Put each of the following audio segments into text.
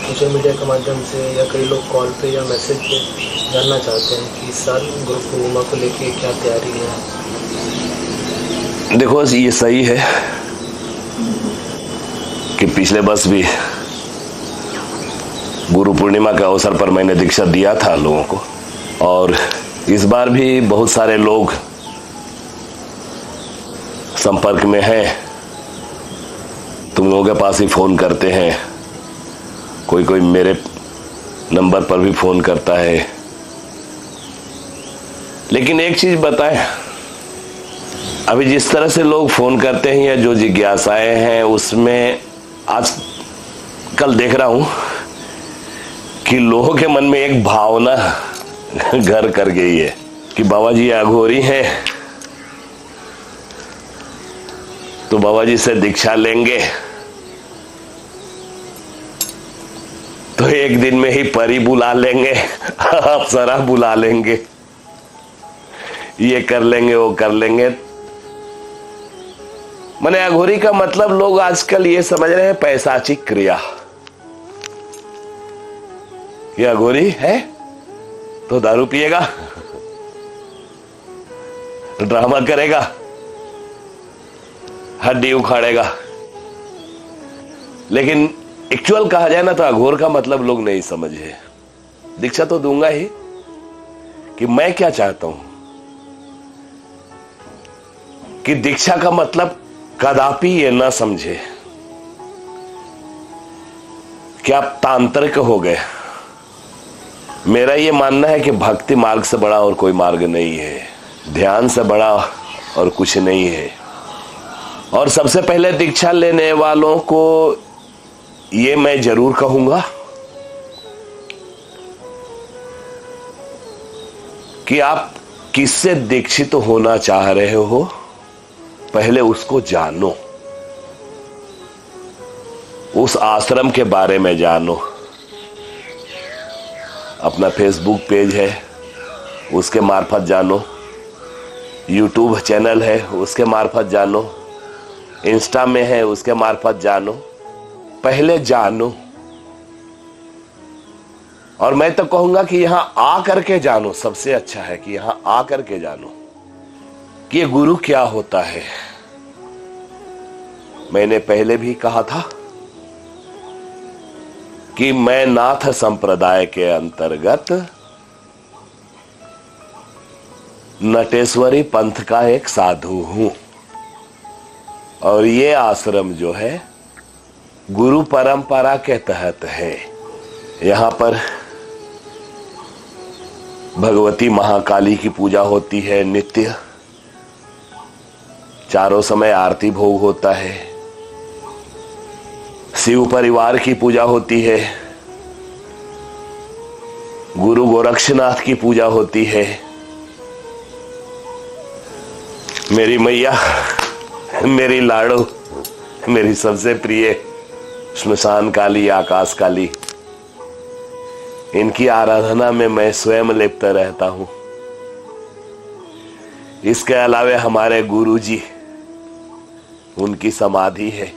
Social media के माध्यम से या कई लोग कॉल पे या मैसेज पे जानना चाहते हैं कि इस साल गुरु पूर्णिमा को लेके क्या तैयारी है। देखो ये सही है कि पिछले वर्ष भी गुरु पूर्णिमा के अवसर पर मैंने दीक्षा दिया था लोगों को, और इस बार भी बहुत सारे लोग संपर्क में हैं। तुम लोगों के पास ही फोन करते हैं, कोई कोई मेरे नंबर पर भी फोन करता है। लेकिन एक चीज बताएं, अभी जिस तरह से लोग फोन करते हैं या जो जिज्ञासाएं हैं, उसमें आज कल देख रहा हूं कि लोगों के मन में एक भावना घर कर गई है कि बाबा जी अघोरी हैं, तो बाबा जी से दीक्षा लेंगे तो एक दिन में ही परी बुला लेंगे, अप्सरा बुला लेंगे, ये कर लेंगे वो कर लेंगे। माने अघोरी का मतलब लोग आजकल ये समझ रहे हैं पैशाचिक क्रिया। ये अघोरी है तो दारू पिएगा, ड्रामा करेगा, हड्डी उखाड़ेगा। लेकिन एक्चुअल कहा जाए ना तो अघोर का मतलब लोग नहीं समझे। दीक्षा तो दूंगा ही कि मैं क्या चाहता हूं कि दीक्षा का मतलब कदापि ये ना समझे कि आप तांत्रिक हो गए। मेरा ये मानना है कि भक्ति मार्ग से बड़ा और कोई मार्ग नहीं है, ध्यान से बड़ा और कुछ नहीं है। और सबसे पहले दीक्षा लेने वालों को ये मैं जरूर कहूंगा कि आप किससे दीक्षित होना चाह रहे हो, पहले उसको जानो, उस आश्रम के बारे में जानो। अपना फेसबुक पेज है उसके मार्फत जानो, यूट्यूब चैनल है उसके मार्फत जानो, इंस्टा में है उसके मार्फत जानो। पहले जानो, और मैं तो कहूंगा कि यहां आ करके जानो। सबसे अच्छा है कि यहां आ करके जानो कि ये गुरु क्या होता है। मैंने पहले भी कहा था कि मैं नाथ संप्रदाय के अंतर्गत नटेश्वरी पंथ का एक साधु हूं, और ये आश्रम जो है गुरु परंपरा के तहत है। यहां पर भगवती महाकाली की पूजा होती है नित्य, चारों समय आरती भोग होता है, शिव परिवार की पूजा होती है, गुरु गोरक्षनाथ की पूजा होती है। मेरी मैया, मेरी लाडो, मेरी सबसे प्रिय श्मशान काली, आकाश काली, इनकी आराधना में मैं स्वयं लिप्त रहता हूं। इसके अलावे हमारे गुरुजी, उनकी समाधि है,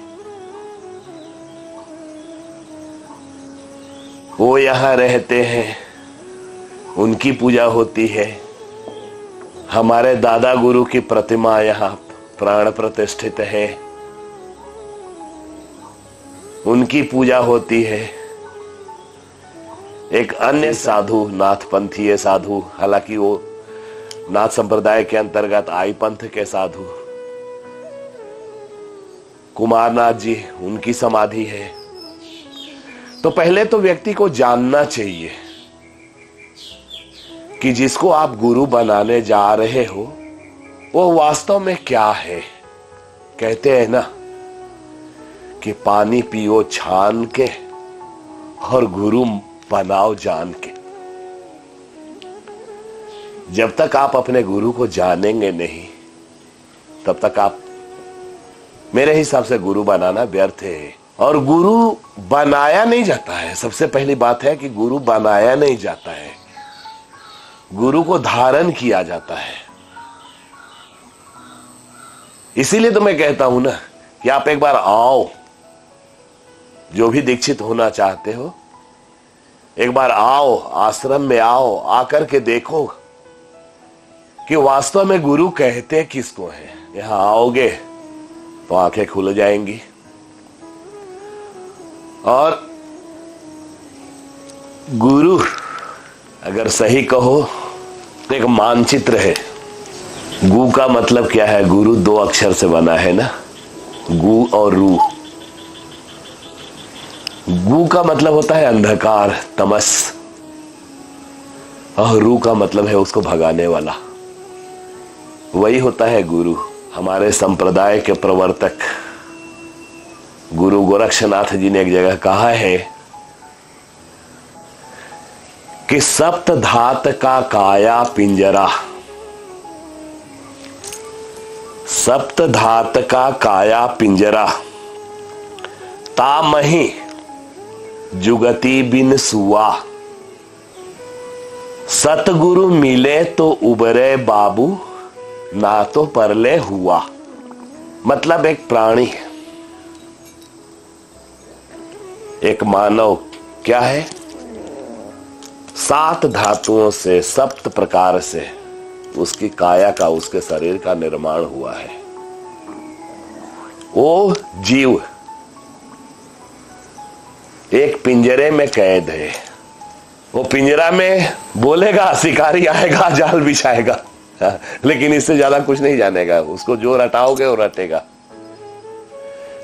वो यहां रहते हैं, उनकी पूजा होती है। हमारे दादा गुरु की प्रतिमा यहां प्राण प्रतिष्ठित है, उनकी पूजा होती है। एक अन्य साधु, नाथपंथीय साधु, हालांकि वो नाथ संप्रदाय के अंतर्गत आई पंथ के साधु कुमारनाथ जी, उनकी समाधि है। तो पहले तो व्यक्ति को जानना चाहिए कि जिसको आप गुरु बनाने जा रहे हो वो वास्तव में क्या है। कहते हैं ना कि पानी पियो छान के और गुरु बनाओ जान के। जब तक आप अपने गुरु को जानेंगे नहीं, तब तक आप, मेरे हिसाब से, गुरु बनाना व्यर्थ है। और गुरु बनाया नहीं जाता है। सबसे पहली बात है कि गुरु बनाया नहीं जाता है, गुरु को धारण किया जाता है। इसीलिए तो मैं कहता हूं ना कि आप एक बार आओ, जो भी दीक्षित होना चाहते हो एक बार आओ, आश्रम में आओ, आकर के देखो कि वास्तव में गुरु कहते किसको है। यहां आओगे तो आंखें खुल जाएंगी। और गुरु अगर सही कहो तो एक मानचित्र है। गु का मतलब क्या है? गुरु 2 अक्षर से बना है ना, गु और रू। गु का मतलब होता है अंधकार, तमस, और रू का मतलब है उसको भगाने वाला। वही होता है गुरु। हमारे संप्रदाय के प्रवर्तक गुरु गोरक्षनाथ जी ने एक जगह कहा है कि सप्त धात का काया पिंजरा, सप्त धात का काया पिंजरा, तामही जुगति बिन सुआ, सतगुरु मिले तो उबरे बाबू, ना तो परले हुआ। मतलब एक प्राणी, एक मानव क्या है? 7 धातुओं से, 7 प्रकार से उसकी काया का, उसके शरीर का निर्माण हुआ है। वो जीव एक पिंजरे में कैद है। वो पिंजरा में बोलेगा, शिकारी आएगा, जाल बिछाएगा, लेकिन इससे ज्यादा कुछ नहीं जानेगा। उसको जो रटाओगे वो रटेगा।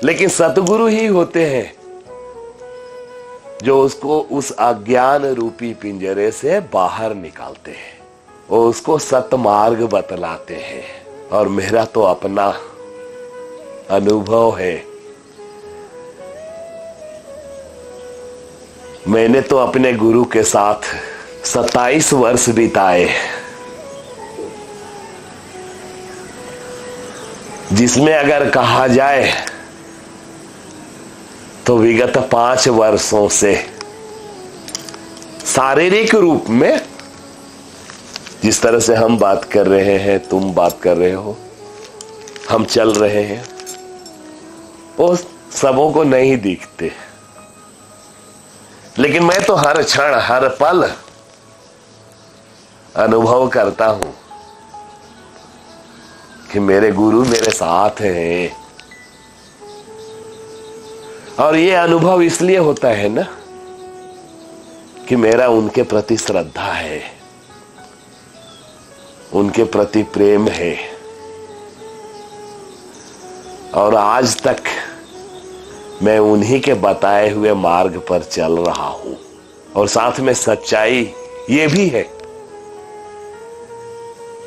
लेकिन सतगुरु ही होते हैं जो उसको उस अज्ञान रूपी पिंजरे से बाहर निकालते हैं। वो उसको सतमार्ग बतलाते हैं। और मेरा तो अपना अनुभव है। मैंने तो अपने गुरु के साथ 27 वर्ष बिताए, जिसमें अगर कहा जाए तो विगत 5 वर्षों से शारीरिक रूप में जिस तरह से हम बात कर रहे हैं, तुम बात कर रहे हो, हम चल रहे हैं, वो सबों को नहीं दिखते। लेकिन मैं तो हर क्षण, हर पल अनुभव करता हूं कि मेरे गुरु मेरे साथ हैं। और ये अनुभव इसलिए होता है ना कि मेरा उनके प्रति श्रद्धा है, उनके प्रति प्रेम है। और आज तक मैं उन्हीं के बताए हुए मार्ग पर चल रहा हूं। और साथ में सच्चाई ये भी है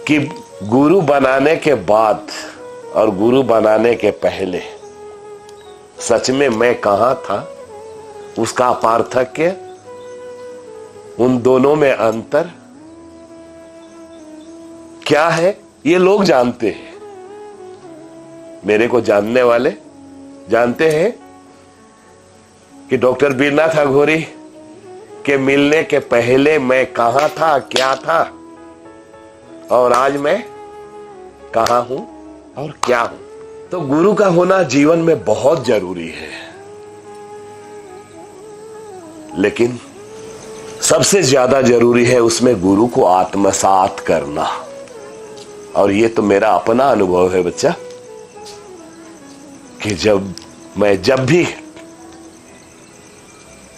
कि गुरु बनाने के बाद और गुरु बनाने के पहले सच में मैं कहां था, उसका पार्थक्य, उन दोनों में अंतर क्या है, ये लोग जानते हैं। मेरे को जानने वाले जानते हैं कि डॉक्टर बीरनाथ अघोरी के मिलने के पहले मैं कहां था, क्या था, और आज मैं कहां हूं और क्या हूं। तो गुरु का होना जीवन में बहुत जरूरी है। लेकिन सबसे ज्यादा जरूरी है उसमें गुरु को आत्मसात करना। और ये तो मेरा अपना अनुभव है बच्चा, कि जब भी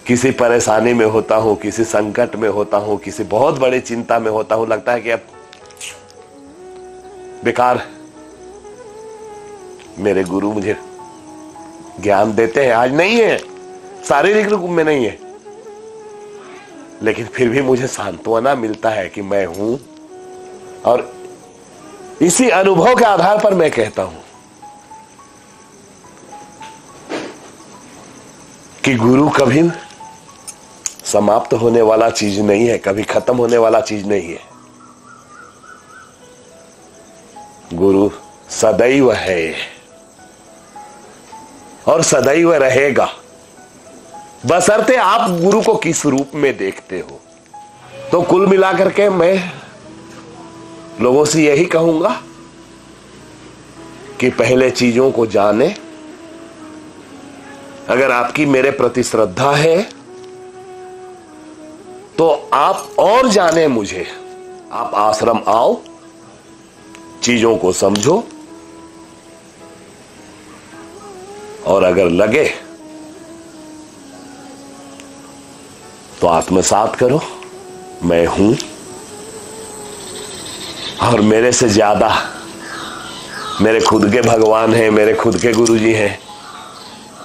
किसी परेशानी में होता हूं, किसी संकट में होता हूं, किसी बहुत बड़ी चिंता में होता हूं, लगता है कि अब बेकार, मेरे गुरु मुझे ज्ञान देते हैं। आज नहीं है, शारीरिक रूप में नहीं है, लेकिन फिर भी मुझे सांत्वना मिलता है कि मैं हूं। और इसी अनुभव के आधार पर मैं कहता हूं कि गुरु कभी समाप्त होने वाला चीज नहीं है, कभी खत्म होने वाला चीज नहीं है। गुरु सदैव है और सदैव रहेगा, बशर्ते आप गुरु को किस रूप में देखते हो। तो कुल मिलाकर के मैं लोगों से यही कहूंगा कि पहले चीजों को जाने। अगर आपकी मेरे प्रति श्रद्धा है तो आप और जाने मुझे, आप आश्रम आओ, चीजों को समझो, और अगर लगे तो आत्मसात करो, मैं हूं, और मेरे से ज्यादा मेरे खुद के भगवान हैं, मेरे खुद के गुरुजी हैं।